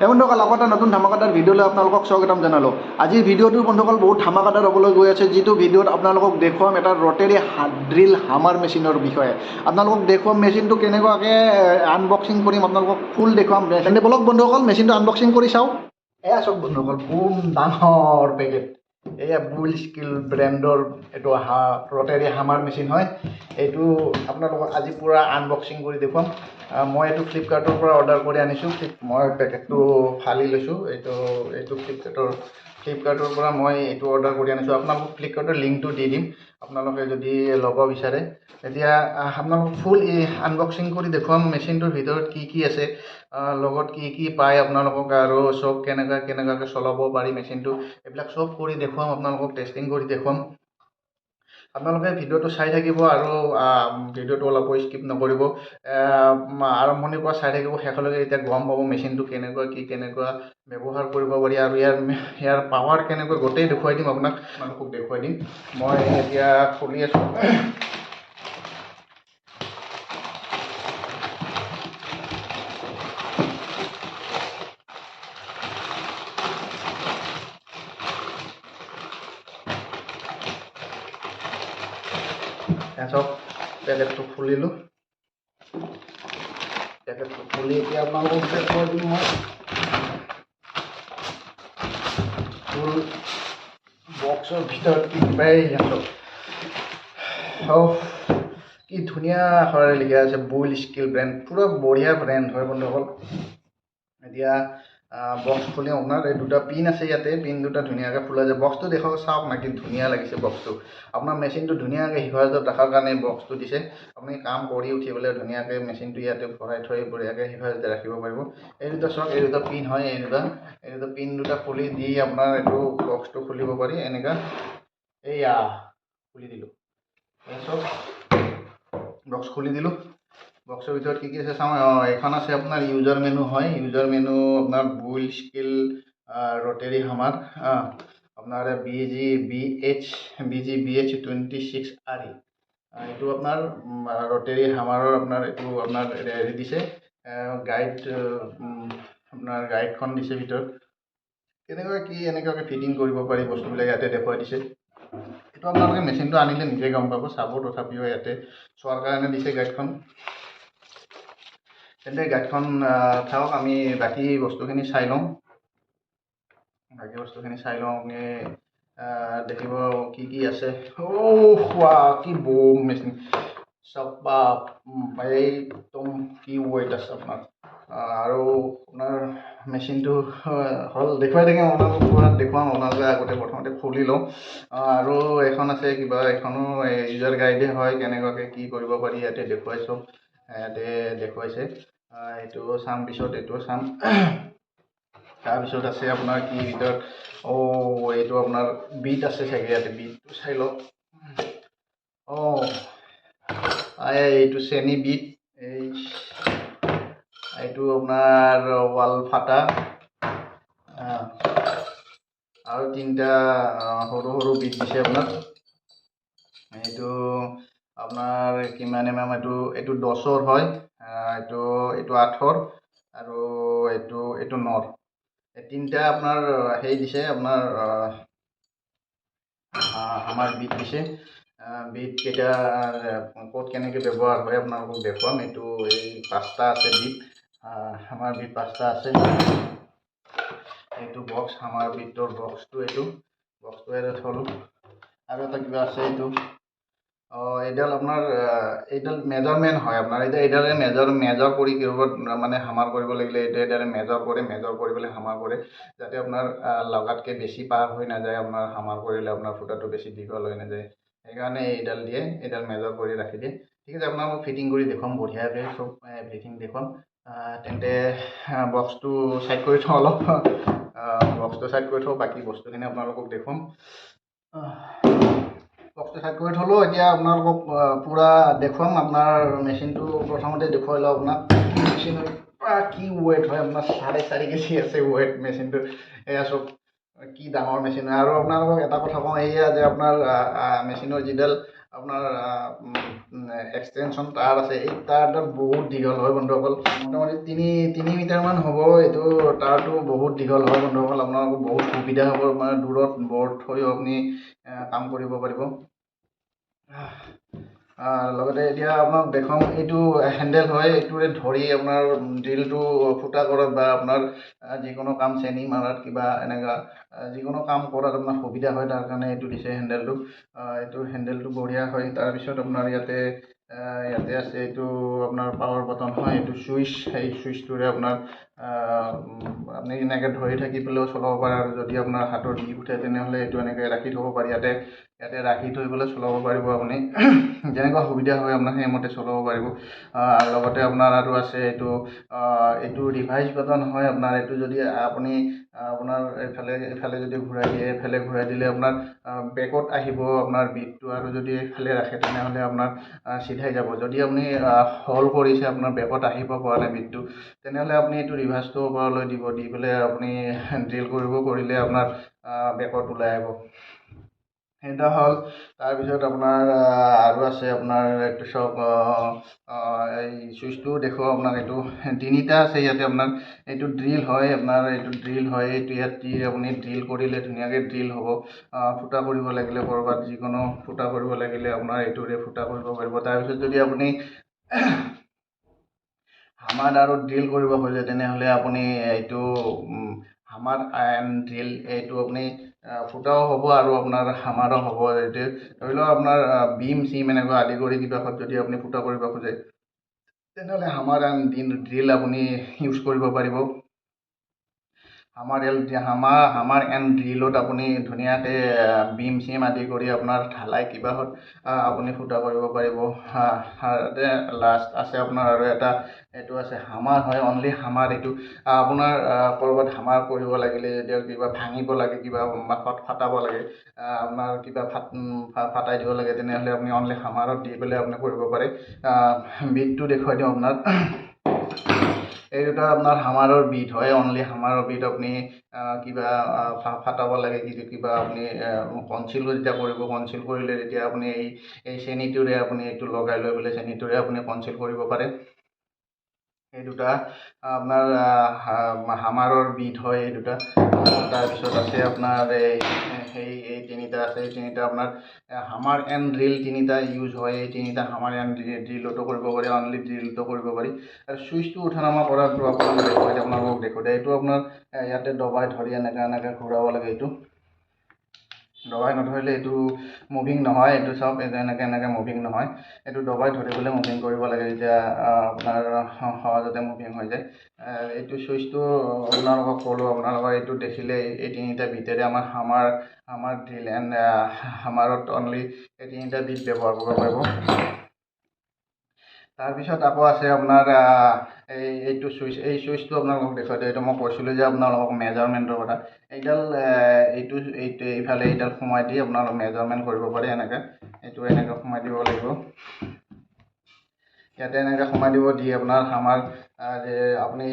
বন্ধুসকল আকৌ এটা নতুন ধামাকাদাৰ ভিডিঅ'লৈ আপোনালোকক স্বাগতম জনালোঁ। আজিৰ ভিডিঅ'টো বন্ধুসকল বহুত ধামাকাদাৰ হ'বলৈ গৈ আছে, যিটো ভিডিঅ'ত আপোনালোকক দেখুৱাম এটা ৰটেৰী ড্ৰিল হামাৰ মেচিনৰ বিষয়ে। আপোনালোকক দেখুৱাম মেচিনটো কেনেকুৱাকৈ আনবক্সিং কৰিম, আপোনালোকক ফুল দেখুৱাম। তেন্তে বলক বন্ধুসকল মেচিনটো আনবক্সিং কৰি চাওঁ। এয়া চাওক বন্ধুসকল, বুম ডাঙৰ পেকেট। এয়া বুল স্কিল ব্ৰেণ্ডৰ এইটো ৰটেৰী হামাৰ মেচিন হয়। এইটো আপোনালোকক আজি পূৰা আনবক্সিং কৰি দেখুৱাম। মই এইটো ফ্লিপকাৰ্টৰ পৰা অৰ্ডাৰ কৰি আনিছোঁ। মই পেকেটটো ফালি লৈছোঁ। এইটো ফ্লিপকাৰ্টৰ পৰা মই এইটো অৰ্ডাৰ কৰি আনিছোঁ। আপোনালোকক ফ্লিপকাৰ্টৰ লিংকটো দি দিম, আপোনালোকে যদি ল'ব বিচাৰে। এতিয়া আপোনালোকক ফুল আনবক্সিং কৰি দেখুৱাম মেচিনটোৰ ভিতৰত কি কি আছে, লগত কি কি পায় আপোনালোকক, আৰু চব কেনেকুৱাকৈ চলাব পাৰি মেচিনটো, এইবিলাক চব কৰি দেখুৱাম। আপোনালোকক টেষ্টিং কৰি দেখুৱাম। আপোনালোকে ভিডিঅ'টো চাই থাকিব আৰু ভিডিঅ'টো অলপো স্কিপ নকৰিব। আৰম্ভণিৰ পৰা চাই থাকিব শেষলৈকে, এতিয়া গম পাব মেচিনটো কেনেকুৱা ব্যৱহাৰ কৰিব পাৰি, আৰু ইয়াৰ পাৱাৰ কেনেকৈ গোটেই দেখুৱাই দিম আপোনালোকক দেখুৱাই দিম। মই এতিয়া খুলি আছোঁ। চব পেকেটটো খুলিলোঁ। পেকেটটো খুলি এতিয়া আপোনালোকক দেখুৱাই দিম মই ফুল বক্সৰ ভিতৰত কি পায়। কি ধুনীয়া আখৰেৰে লিখা আছে, বুল স্কিল ব্ৰেণ্ড, পুৰা বঢ়িয়া ব্ৰেণ্ড হয় বন্ধুসকল। এতিয়া বক্স খুলি আপোনাৰ এই দুটা পিন আছে, ইয়াতে পিন দুটা ধুনীয়াকৈ খোলা যায়। বক্সটো দেখক, চাওক না কি ধুনীয়া লাগিছে বক্সটো। আপোনাৰ মেচিনটো ধুনীয়াকৈ হিফাজত ৰখাৰ কাৰণে বক্সটো দিছে। আপুনি কাম কৰি উঠি পেলাই ধুনীয়াকৈ মেচিনটো ইয়াতে ভৰাই থৈ বঢ়িয়াকৈ হিফাজতে ৰাখিব পাৰিব। এই দুটা চাওক, এই দুটা পিন হয়। এই দুটা পিন দুটা খুলি দি আপোনাৰ এইটো বক্সটো খুলিব পাৰি এনেকুৱা। এইয়া খুলি দিলোঁ। চব বক্স খুলি দিলোঁ। বক্সৰ ভিতৰত কি আছে চাওঁ। এখন আছে আপোনাৰ ইউজাৰ মেনু হয়। ইউজাৰ মেনু আপোনাৰ বুল স্কিল ৰটেৰী হামাৰ, আপোনাৰ BG BH 26 RE। এইটো আপোনাৰ ৰটেৰী হামাৰৰ আপোনাৰ এইটো আপোনাৰ হেৰি দিছে, গাইড, আপোনাৰ গাইডখন দিছে ভিতৰত। এনেকুৱাকৈ ফিটিং কৰিব পাৰি বস্তুবিলাক ইয়াতে দেখুৱাই দিছে। এইটো আপোনালোকে মেচিনটো আনিলে নিজে গম পাব, চাব। তথাপিও ইয়াতে চোৱাৰ কাৰণে দিছে গাইডখন। তেন্তে গাইডখন থাকক, আমি বাকী বস্তুখিনি চাই লওঁ। আপুনি দেখিব কি কি আছে। কি বম মেচিন চাওক, একদম কি ৱেইট আছে আপোনাৰ। আৰু আপোনাৰ মেচিনটো হ'ল দেখুৱাই থাকিম আপোনালোকক, পূৰা দেখুৱাম আপোনালোকে। আগতে প্ৰথমতে খুলি লওঁ। আৰু এখন আছে কিবা, এখনো ইউজাৰ গাইডে হয়, কেনেকুৱাকৈ কি কৰিব পাৰি ইয়াতে দেখুৱাইছোঁ। ইয়াতে দেখুৱাইছে। এইটো চাম পিছত, এইটো চাম। তাৰপিছত আছে আপোনাৰ কি ভিতৰত, এইটো আপোনাৰ বিট আছে চাগে, ইয়াতে বিটটো চাই লওক। এইটো চেনি বিট, এইটো আপোনাৰ ৱাল ফাটা, আৰু তিনিটা সৰু সৰু বিট দিছে আপোনাক। এইটো আপোনাৰ কিমান MM, এইটো 10ৰ হয়, এইটো 8ৰ, আৰু এইটো 9ৰ। এই তিনিটা আপোনাৰ হেৰি দিছে, আপোনাৰ আমাৰ বিট দিছে। বিটকেইটা ক'ত কেনেকৈ ব্যৱহাৰ হয় আপোনালোকক দেখুৱাম। এইটো এই 5টা আছে বিট, আমাৰ বিট 5টা আছে। এইটো বক্স, আমাৰ বিটৰ বক্সটো, এইটো ইয়াতে থলোঁ। আৰু এটা কিবা আছে, এইডাল আপোনাৰ এইডাল মেজাৰমেণ্ট হয় আপোনাৰ। এইডালে মেজাৰ কৰি মানে হামাৰ কৰিব লাগিলে এইডালে মেজাৰ কৰি পেলাই হামাৰ কৰে, যাতে আপোনাৰ লগাতকৈ বেছি পাৰ হৈ নাযায়। আপোনাৰ হামাৰ কৰিলে আপোনাৰ ফুটাটো বেছি দীঘল হৈ নাযায়, সেইকাৰণে এইডাল দিয়ে। এইডাল মেজাৰ কৰি ৰাখি দিয়ে। ঠিক আছে, আপোনাক মই ফিটিং কৰি দেখুৱাম বঢ়িয়াকৈ, চব এভৰিথিং দেখুৱাম। তেন্তে বক্সটো চাইড কৰি থওঁ অলপ। বাকী বস্তুখিনি আপোনালোকক দেখুৱাম। বক্সটো চাইড কৰি থ'লোঁ। এতিয়া আপোনালোকক পূৰা দেখুৱাম। আপোনাৰ মেচিনটো প্ৰথমতে দেখুৱাই লওঁ আপোনাক। মেচিনৰ কি ৱেইট হয়, আপোনাৰ 4.5 কেজি আছে ৱেইট মেচিনটো। এয়া চব কি ডাঙৰ মেচিন হয়। আৰু আপোনালোকক এটা কথা কওঁ, এয়া যে আপোনাৰ মেচিনৰ যিডাল আপোনাৰ এক্সটেনশ্যন তাঁৰ আছে, এই তাঁৰডাল বহুত দীঘল হয় বন্ধুসকল। মোটামুটি তিনি মিটাৰমান হ'ব। এইটো তাঁৰটো বহুত দীঘল হয় বন্ধুসকল। আপোনালোকৰ বহুত সুবিধা হ'ব, মানে দূৰত বৰ থৈও আপুনি কাম কৰিব পাৰিব। লগতে এতিয়া আপোনাক দেখুৱাম, এইটো হেণ্ডেল হয়, এইটোৰে ধৰি আপোনাৰ ড্ৰিলটো ফুটা কৰাত বা আপোনাৰ যিকোনো কাম চেনি মাৰাত কিবা এনেকুৱা যিকোনো কাম কৰাত আপোনাৰ সুবিধা হয়, তাৰ কাৰণে এইটো দিছে হেণ্ডেলটো। এইটো হেণ্ডেলটো বঢ়িয়া হয়। তাৰপিছত আপোনাৰ ইয়াতে আছে এইটো আপোনাৰ পাৱাৰ বাটন হয়, এইটো চুইচ। সেই চুইচটোৰে আপোনাৰ আপুনি এনেকৈ ধৰি থাকি পেলাইও চলাব পাৰে, আৰু যদি আপোনাৰ হাতৰ বিষ উঠে তেনেহ'লে এইটো এনেকৈ ৰাখি থ'ব পাৰি। ইয়াতে ৰাখি থৈ পেলাই চলাব পাৰিব আপুনি। যেনেকুৱা সুবিধা হয় আপোনাৰ সেইমতে চলাব পাৰিব। লগতে আপোনাৰ আৰু আছে এইটো ৰিভাইজ বাটন হয় আপোনাৰ। এইটো যদি আপুনি আপোনাৰ এইফালে যদি ঘূৰাই দিয়ে, এইফালে ঘূৰাই দিলে আপোনাৰ বেকত আহিব আপোনাৰ বিটটো, আৰু যদি এইফালে ৰাখে তেনেহ'লে আপোনাৰ চিধাই যাব। যদি আপুনি হল কৰিছে, আপোনাৰ বেকত আহিব পৰা নাই বিটটো, তেনেহ'লে আপুনি এইটো ৰিভাৰ্চটো ওপৰলৈ দিব, দি পেলাই আপুনি ড্ৰিল কৰিলে আপোনাৰ বেকত ওলাই আহিব। সেইটা হ'ল। তাৰপিছত আপোনাৰ আৰু আছে আপোনাৰ এইটো চাওক, এই চুইচটো দেখুৱাওঁ আপোনাক। এইটো তিনিটা আছে ইয়াতে আপোনাৰ। এইটো ড্ৰিল হয় আপোনাৰ, এইটো ইয়াত দি আপুনি ড্ৰিল কৰিলে ধুনীয়াকৈ ড্ৰিল হ'ব। ফুটা কৰিব লাগিলে, ক'ৰবাত যিকোনো ফুটা কৰিব লাগিলে আপোনাৰ এইটোৰে ফুটা কৰিব পাৰিব। তাৰপিছত যদি আপুনি হামাৰ আৰু ড্ৰিল কৰিব খোজে, তেনেহ'লে আপুনি এইটো হামাৰ এণ্ড ড্ৰিল, এইটো আপুনি ফুটাও হ'ব আৰু আপোনাৰ হামাৰো হ'ব। এইটো ধৰি লওক আপোনাৰ বিম চিম এনেকুৱা আদি কৰি কিবাহত যদি আপুনি ফুটা কৰিব খোজে, তেনেহ'লে হামাৰ এণ্ড ড্ৰিল আপুনি ইউজ কৰিব পাৰিব। হামাৰ এণ্ড ড্ৰিলত আপুনি ধুনীয়াকৈ বিম চিম আদি কৰি আপোনাৰ ঢালাই কিবাহত আপুনি ফুটা কৰিব পাৰিব। লাষ্ট আছে আপোনাৰ আৰু এটা, এইটো আছে হামাৰ হয়, অনলি হামাৰ। এইটো আপোনাৰ ক'ৰবাত হামাৰ কৰিব লাগিলে, যেতিয়া কিবা ভাঙিব লাগে, কিবা মাথত ফাটাব লাগে, আপোনাৰ কিবা ফাটাই দিব লাগে, তেনেহ'লে আপুনি অনলি হামাৰত দি পেলাই আপুনি কৰিব পাৰে। বিটটো দেখুৱাই দিওঁ আপোনাক। এই দুটা আপোনাৰ হামাৰৰ বিট হয়, অনলি হামাৰৰ বিট। আপুনি কিবা ফাটাব লাগে, কিবা আপুনি কনচিল যেতিয়া কৰিব, কনচিল কৰিলে তেতিয়া আপুনি এই চেনিটোৰে আপুনি এইটো লগাই লৈ পেলাই চেনিটোৰে আপুনি কনচিল কৰিব পাৰে। এই দুটা আপোনাৰ হামাৰৰ বিট হয়, এই দুটা। তাৰপিছত আছে আপোনাৰ এই তিনিটা আছে। এই তিনিটা আপোনাৰ হামাৰ এণ্ড ড্ৰিল তিনিটা ইউজ হয়। এই তিনিটা হামাৰ এণ্ড ড্ৰিলতো কৰিব পাৰি, অনলি ড্ৰিলতো কৰিব পাৰি। আৰু চুইচটো উঠানামা কৰাটো আপোনালোকক দেখুৱাই দিয়ে। এইটো আপোনাৰ ইয়াতে দবাই ধৰি এনেকৈ ঘূৰাব লাগে। এইটো দবাই নধৰিলে এইটো মুভিং নহয়। এইটো চাওক, এনেকৈ মুভিং নহয়। এইটো দবাই ধৰি পেলাই মুভিং কৰিব লাগে, তেতিয়া আপোনাৰ সহজতে মুভিং হৈ যায়। এইটো চুইচটো আপোনালোকক ক'লোঁ, আপোনালোকৰ এইটো দেখিলে এই তিনিটা বিটেৰে আমাৰ হামাৰ ড্ৰিল এণ্ড হামাৰত অনলি এই তিনিটা বিট ব্যৱহাৰ কৰিব পাৰিব। তাৰপিছত আকৌ আছে আপোনাৰ এইটো চুইচ। এই চুইচটো আপোনালোকক দেখুৱাই দিওঁ। এইটো মই কৈছিলোঁ যে আপোনালোকক মেজাৰমেণ্টৰ কথা। এইফালে এইডাল সোমাই দি আপোনালোক মেজাৰমেণ্ট কৰিব পাৰে এনেকৈ। এইটো এনেকৈ সোমাই দিব লাগিব। ইয়াতে এনেকৈ সোমাই দিব দি আপোনাৰ হামাৰ আপুনি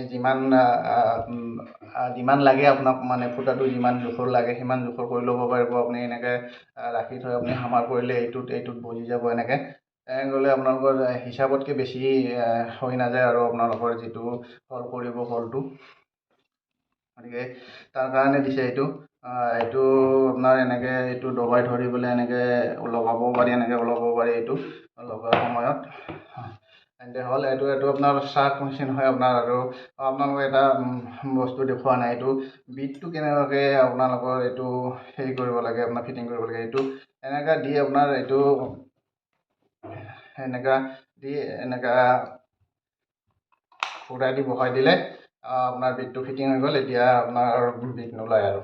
যিমান লাগে আপোনাক, মানে ফুটাটো যিমান জোখৰ লাগে সিমান জোখৰ কৰি ল'ব পাৰিব। আপুনি এনেকৈ ৰাখি থৈ আপুনি হামাৰ কৰিলে এইটোত বহি যাব। এনেকৈ গ'লে আপোনালোকৰ হিচাপতকৈ বেছি হৈ নাযায় আৰু আপোনালোকৰ যিটো হল কৰিব হলটো। গতিকে তাৰ কাৰণে দিছে এইটো আপোনাৰ এনেকৈ এইটো দবাই ধৰি পেলাই এনেকৈ লগাবও পাৰি, এনেকৈ ওলাব পাৰি। এইটো লগোৱাৰ সময়ত তেন্তে হ'ল এইটো আপোনাৰ চাৰ্ট মেচিন হয় আপোনাৰ। আৰু আপোনালোকে এটা বস্তু দেখুওৱা নাই, এইটো বিটটো কেনেকুৱাকৈ আপোনালোকৰ এইটো হেৰি কৰিব লাগে, আপোনাৰ ফিটিং কৰিব লাগে। এইটো এনেকৈ দি আপোনাৰ এইটো এনেকৈ ঘূৰাই দি বহাই দিলে আপোনাৰ বিটটো ফিটিং হৈ গ'ল। এতিয়া আপোনাৰ বিট নোলায় আৰু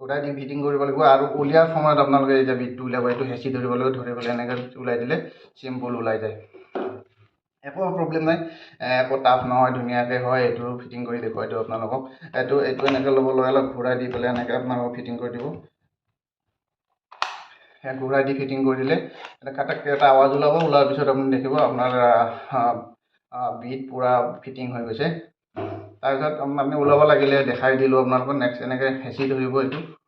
ঘূৰাই দি ফিটিং কৰিব লাগিব। আৰু উলিয়াৰ সময়ত আপোনালোকে এতিয়া বিটটো উলিয়াব, এইটো হেঁচি ধৰিব লাগিব, ধৰি পেলাই এনেকৈ ওলাই দিলে চিম্পুল ওলাই যায়। একো প্ৰব্লেম নাই, একো টাফ নহয়, ধুনীয়াকৈ হয়। এইটো ফিটিং কৰি দেখুৱাই দিওঁ আপোনালোকক। এইটো এনেকৈ ল'ব, অলপ ঘূৰাই দি পেলাই এনেকৈ আপোনালোকক ফিটিং কৰি দিব। ঘূৰাই দি ফিটিং কৰি দিলে কাটাককৈ এটা আৱাজ ওলাব। ওলোৱাৰ পিছত আপুনি দেখিব আপোনাৰ বিট পূৰা ফিটিং হৈ গৈছে। তাৰপিছত আমি ওলাব লাগিলে দেখাই দিলোঁ আপোনালোকক। নেক্সট এনেকৈ হেঁচি ধৰিব,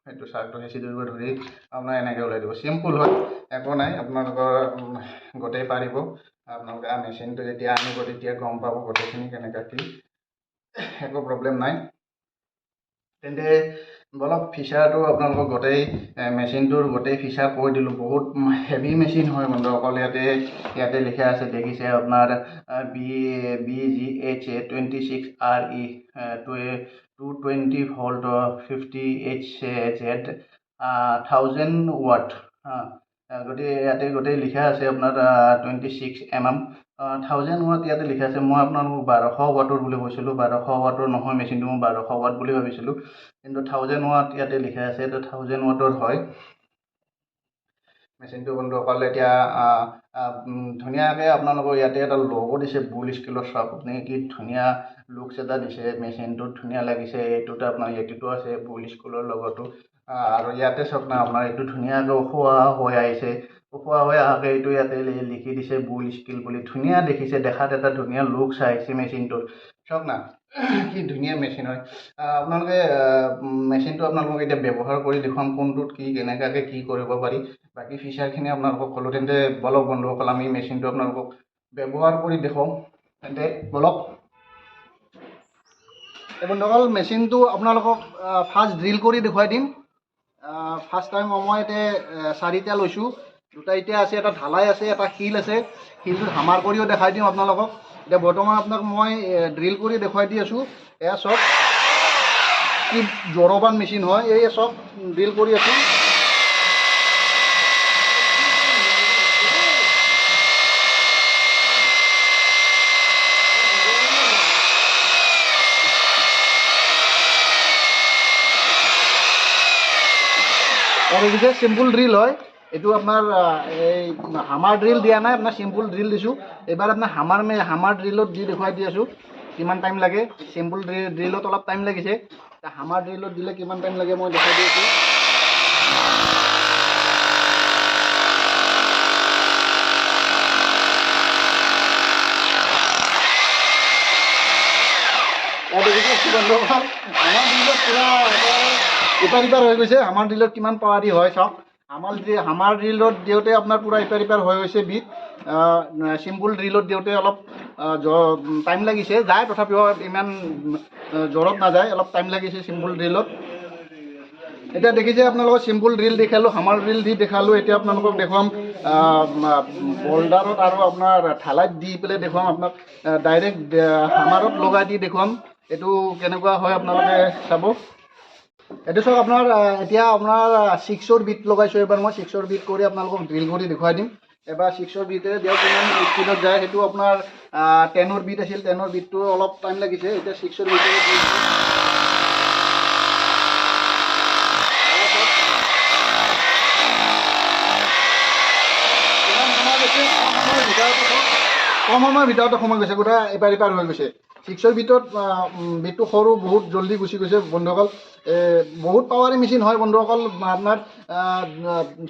সেইটো চাৰ্টটো হেঁচি ধৰিব, ধৰি আপোনাৰ এনেকৈ ওলাই দিব। চিম্পুল হয়, একো নাই, আপোনালোকৰ গোটেই পাৰিব। আপোনালোকে মেচিনটো যেতিয়া আনিব তেতিয়া গম পাব গোটেইখিনি কেনেকৈ কি, একো প্ৰব্লেম নাই। তেন্তে বলক ফিচাৰটো আপোনালোকক গোটেই মেচিনটোৰ গোটেই ফিচাৰ কৈ দিলোঁ। বহুত হেভি মেচিন হয় বন্ধুসকল। ইয়াতে লিখা আছে, দেখিছে আপোনাৰ BGH26RE 220 ভোল্ট 50Hz 1000 ৱাট। গতিকে ইয়াতে গোটেই লিখা আছে আপোনাৰ 26 mm 1000 ৱাট ইয়াতে লিখা আছে। মই আপোনালোকক 1200 ৱাটৰ বুলি কৈছিলোঁ। 1200 ৱাটৰ নহয় মেচিনটো, মই 1200 ৱাট বুলি ভাবিছিলোঁ, কিন্তু 1000 ৱাট ইয়াতে লিখা আছে। এইটো 1000 ৱাটৰ হয় মেচিনটো বন্ধুসকল। এতিয়া ধুনীয়াকৈ আপোনালোকৰ ইয়াতে এটা লগো দিছে, বুল স্কেলৰ। চাওক আপুনি কি ধুনীয়া লুকছ এটা দিছে মেচিনটোত, ধুনীয়া লাগিছে। এইটোতে আপোনাৰ এইটোতো আছে বুল স্কেলৰ লগতো। আৰু ইয়াতে চাওক না, আপোনাৰ এইটো ধুনীয়াকৈ ওখোৱা হৈ আহিছে। ওখোৱা হৈ অহাকৈ এইটো ইয়াতে লিখি দিছে বুল স্কেল বুলি। ধুনীয়া দেখিছে, দেখাত এটা ধুনীয়া লুকছ আহিছে মেচিনটোত। চাওক না কি ধুনীয়া মেচিন হয়। আপোনালোকে মেচিনটো আপোনালোকক এতিয়া ব্যৱহাৰ কৰি দেখুৱাম, কোনটোত কি কেনেকুৱাকৈ কি কৰিব পাৰি। বাকী ফিচাৰখিনি আপোনালোকক ক'লোঁ। তেন্তে বলক বন্ধুসকল, আমি মেচিনটো আপোনালোকক ব্যৱহাৰ কৰি দেখুৱাম। তেন্তে বলক। বন্ধুসকল, মেচিনটো আপোনালোকক ফাৰ্ষ্ট ড্ৰিল কৰি দেখুৱাই দিম। ফাৰ্ষ্ট টাইম মই এতিয়া 4টা লৈছোঁ। 2টা এতিয়া আছে, এটা ঢালাই আছে, এটা শিল আছে। শিলটোত হামাৰ কৰিও দেখাই দিম আপোনালোকক। এতিয়া বৰ্তমান আপোনাক মই ড্ৰিল কৰি দেখুৱাই দি আছোঁ। এয়া চব কি জোৰবান মেচিন হয়, এই চব ড্ৰিল কৰি আছোঁ। দেখিছে চিম্পুল ড্ৰিল হয় এইটো। আপোনাৰ এই হামাৰ ড্ৰিল দিয়া নাই, আপোনাৰ চিম্পুল ড্ৰিল দিছোঁ। এইবাৰ আপোনাৰ হামাৰ ড্ৰিলত দি দেখুৱাই দি আছোঁ কিমান টাইম লাগে। চিম্পুল ড্ৰিলত অলপ টাইম লাগিছে, হামাৰ ড্ৰিলত দিলে কিমান টাইম লাগে মই দেখাই দি আছোঁ। আমাৰ ড্ৰিলত পূৰা ইপাৰ ইপাৰ হৈ গৈছে। আমাৰ ড্ৰিলত কিমান পাৱাৰী হয় চাওক। হামাৰ ড্ৰিলত দিওঁতে আপোনাৰ পূৰা ইপাৰ ইপাৰ হৈ গৈছে বিট। চিম্পুল ড্ৰিলত দিওঁতে অলপ টাইম লাগিছে, যায় তথাপিও ইমান জোৰত নাযায়, অলপ টাইম লাগিছে চিম্পুল ড্ৰিলত। এতিয়া দেখিছে আপোনালোকক চিম্পুল ড্ৰিল দেখালোঁ, হামাৰ ড্ৰিল দি দেখালোঁ। এতিয়া আপোনালোকক দেখুৱাম বল্ডাৰত আৰু আপোনাৰ ঢালাইত দি পেলাই দেখুৱাম। আপোনাক ডাইৰেক্ট হামাৰত লগাই দি দেখুৱাম এইটো কেনেকুৱা হয়, আপোনালোকে চাব। এইটো চাওক আপোনাৰ এতিয়া আপোনাৰ 6ৰ বিট লগাইছোঁ। এবাৰ মই 6ৰ বিট কৰি আপোনালোকক ড্ৰিল কৰি দেখুৱাই দিম। এবাৰ 6ৰ বিটেৰে দিয়ক কিমান স্পীডত যায়। সেইটো আপোনাৰ 10ৰ বিট আছিল, 10ৰ বিটটো অলপ টাইম লাগিছে। এতিয়া 6ৰ বিটেৰে দি কম সময়ৰ ভিতৰতে সোমাই গৈছে, গোটেই ইপাৰ ইপাৰ হৈ গৈছে। 6ৰ বিটত বিটটো সৰু, বহুত জল্দি গুচি গৈছে বন্ধুসকল। বহুত পাৱাৰী মেচিন হয় বন্ধুসকল। আপোনাৰ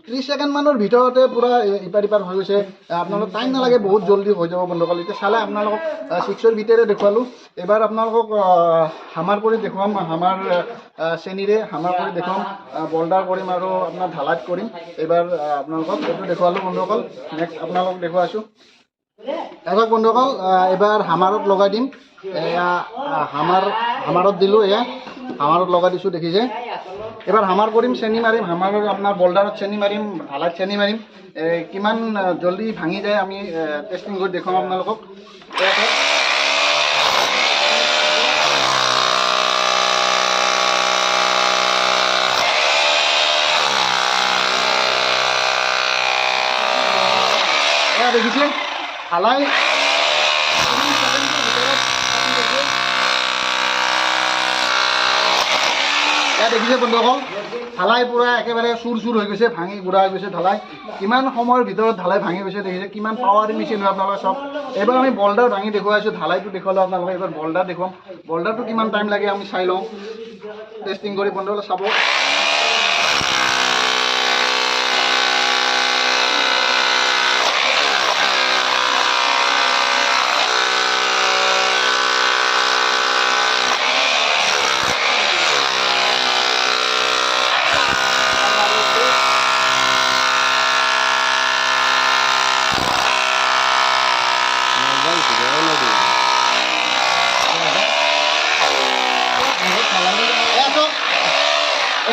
30 ছেকেণ্ডমানৰ ভিতৰতে পূৰা ইপাৰ ইপাৰ হৈ গৈছে। আপোনালোক টাইম নালাগে, বহুত জল্দি হৈ যাব বন্ধুসকল। এতিয়া চালে আপোনালোকক 6ৰ বিটেৰে দেখুৱালোঁ। এইবাৰ আপোনালোকক হামাৰ কৰি দেখুৱাম, হামাৰ চেনিৰে হামাৰ কৰি দেখুৱাম, বল্ডাৰ কৰিম আৰু আপোনাৰ ঢালাইত কৰিম। এইবাৰ আপোনালোকক এইটো দেখুৱালোঁ বন্ধুসকল। নেক্সট আপোনালোকক দেখুৱাইছোঁ। এবাৰ বন্ধুসকল এইবাৰ হামাৰত লগাই দিম। এয়া হামাৰত দিলোঁ, এয়া হামাৰত লগাই দিছোঁ, দেখিছে। এবাৰ হামাৰ কৰিম, চেনি মাৰিম। হামাৰত আপোনাৰ বল্ডাৰত চেনি মাৰিম, ঢালাইত চেনি মাৰিম। কিমান জল্দি ভাঙি যায় আমি টেষ্টিং কৰি দেখুৱাম আপোনালোকক। দেখিছে ঢালাই দেখিছে বন্ধুসকল, ঢালাই পূৰা একেবাৰে চুৰ হৈ গৈছে, ভাঙি গুড়া হৈ গৈছে ঢালাই। কিমান সময়ৰ ভিতৰত ঢালাই ভাঙি গৈছে দেখিছে, কিমান পাৱাৰী মেচিন হয় আপোনালোকে চাওক। এইবাৰ আমি বল্ডাৰ ভাঙি দেখুৱাইছোঁ, ঢালাইটো দেখুৱালোঁ আপোনালোকে। এইবাৰ বল্ডাৰ দেখুৱাম, বল্ডাৰটো কিমান টাইম লাগে আমি চাই লওঁ টেষ্টিং কৰি বন্ধুসকলে চাব।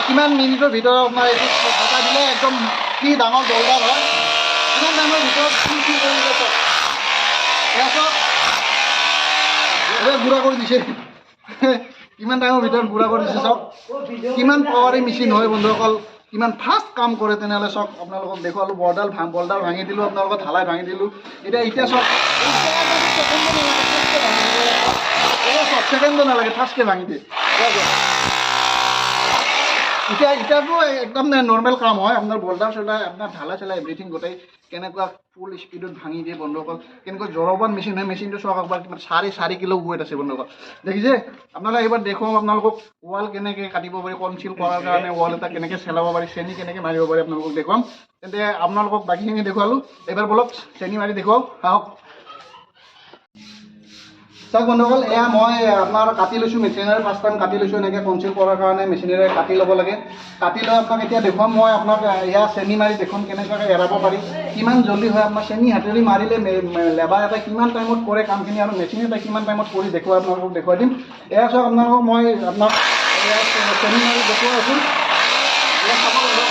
কিমান মিনিটৰ ভিতৰত আপোনাৰ এইটো হটাই দিলে একদম কি ডাঙৰ বল্ডাৰ হয়, কিমান টাইমৰ ভিতৰত কি কৰি দিলে চাওক, এয়া চাওক গুড়া কৰি দিছে কিমান টাইমৰ ভিতৰত গুড়া কৰি দিছে চাওক, কিমান পাৱাৰী মেচিন হয় বন্ধুসকল, কিমান ফাষ্ট কাম কৰে। তেনেহ'লে চাওক আপোনালোকক দেখুৱালোঁ, বলডাৰ ভাঙি দিলোঁ, আপোনালোকক ঢালাই ভাঙি দিলোঁ। এতিয়া চাওক ছেকেণ্ডো নালাগে, ফাৰ্ষ্টকে ভাঙি দিয়ে। এতিয়াতো একদম নৰ্মেল কাম হয়, আপোনাৰ বল্ডাৰ চল্ডাৰ আপোনাৰ ঢালাই চালাই এভৰিথিং গোটেই কেনেকুৱা ফুল স্পীডত ভাঙি দিয়ে বন্ধুসকল। কেনেকুৱা জৰবান মেচিন হয়, মেচিনটো চাওক একবাৰ কিমান 4.5 কিলো ৱেইট আছে বন্ধুসকল, দেখিছে। আপোনালোকে এইবাৰ দেখুৱাম আপোনালোকক ৱাল কেনেকৈ কাটিব পাৰি, কনচিল কৰাৰ কাৰণে ৱাল এটা কেনেকৈ চেলাব পাৰি, চেনি কেনেকৈ মাৰিব পাৰি আপোনালোকক দেখুৱাম। তেন্তে আপোনালোকক বাকীখিনি দেখুৱালোঁ, এইবাৰ বলক চেনি মাৰি দেখুৱাওঁ, আহক। চাওক বন্ধুসকল, এয়া মই আপোনাৰ কাটি লৈছোঁ মেচিনেৰে, ফাৰ্ষ্ট টাইম কাটি লৈছোঁ এনেকৈ কনচিল কৰাৰ কাৰণে মেচিনেৰে কাটি ল'ব লাগে। কাটি লৈ আপোনাক এতিয়া দেখুৱাম মই আপোনাক এয়া চেনি মাৰি দেখুৱাম কেনেকুৱাকৈ এৰাব পাৰি, কিমান জল্দি হয়। আপোনাৰ চেনি হাতেৰে মাৰিলে লেবাৰ এটাই কিমান টাইমত কৰে কামখিনি আৰু মেচিন এটাই কিমান টাইমত কৰি দেখুৱাই আপোনালোকক দেখুৱাই দিম। এয়া চাওক আপোনালোকক মই আপোনাক এয়া চেনি মাৰি দেখুৱাই আছোঁ, এয়া চাব লাগিব।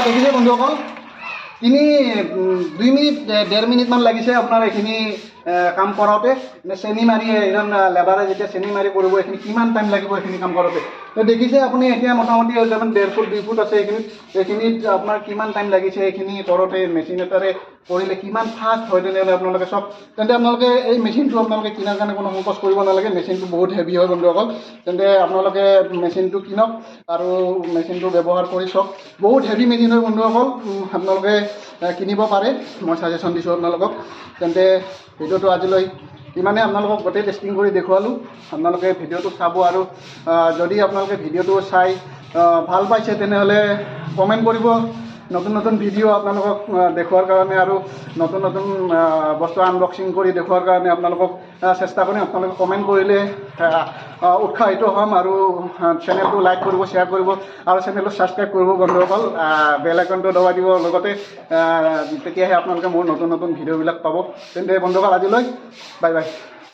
দেখিছে বন্ধুসকল, 2 মিনিট 1.5 মিনিটমান লাগিছে আপোনাৰ এইখিনি কাম কৰাওঁতে। চেনি মাৰি এজন লেবাৰে যেতিয়া চেনি মাৰি কৰিব এইখিনি কিমান টাইম লাগিব এইখিনি কাম কৰোঁতে। দেখিছে আপুনি এতিয়া মোটামুটি যেন 1.5 ফুট 2 ফুট আছে, এইখিনিত আপোনাৰ কিমান টাইম লাগিছে এইখিনি কৰোঁতে। মেচিন এটাৰে কৰিলে কিমান ফাষ্ট হয় তেনেহ'লে আপোনালোকে চাওক। তেন্তে আপোনালোকে এই মেচিনটো আপোনালোকে কিনাৰ কাৰণে কোনো সংকোচ কৰিব নালাগে, মেচিনটো বহুত হেভি হয় বন্ধুসকল। তেন্তে আপোনালোকে মেচিনটো কিনক আৰু মেচিনটো ব্যৱহাৰ কৰি চাওক, বহুত হেভি মেচিন হয় বন্ধুসকল, আপোনালোকে কিনিব পাৰে, মই ছাজেশ্যন দিছোঁ আপোনালোকক। তেন্তে ভিডিঅ'টো আজিলৈ ইমানে, আপোনালোকক গোটেই টেষ্টিং কৰি দেখুৱালোঁ। আপোনালোকে ভিডিঅ'টো চাব আৰু যদি আপোনালোকে ভিডিঅ'টো চাই ভাল পাইছে তেনেহ'লে কমেণ্ট কৰিব। নতুন নতুন ভিডিঅ' আপোনালোকক দেখুৱাৰ কাৰণে আৰু নতুন নতুন বস্তু আনবক্সিং কৰি দেখুৱাৰ কাৰণে আপোনালোকক চেষ্টা কৰিম। আপোনালোকে কমেণ্ট কৰিলে উৎসাহিত হ'ম আৰু চেনেলটো লাইক কৰিব, শ্বেয়াৰ কৰিব আৰু চেনেলটো ছাবস্ক্ৰাইব কৰিব বন্ধুসকল। বেল আইকনটো দবাই দিব লগতে, তেতিয়াহে আপোনালোকে মোৰ নতুন নতুন ভিডিঅ'বিলাক পাব। তেন্তে বন্ধুসকল আজিলৈ বাই বাই।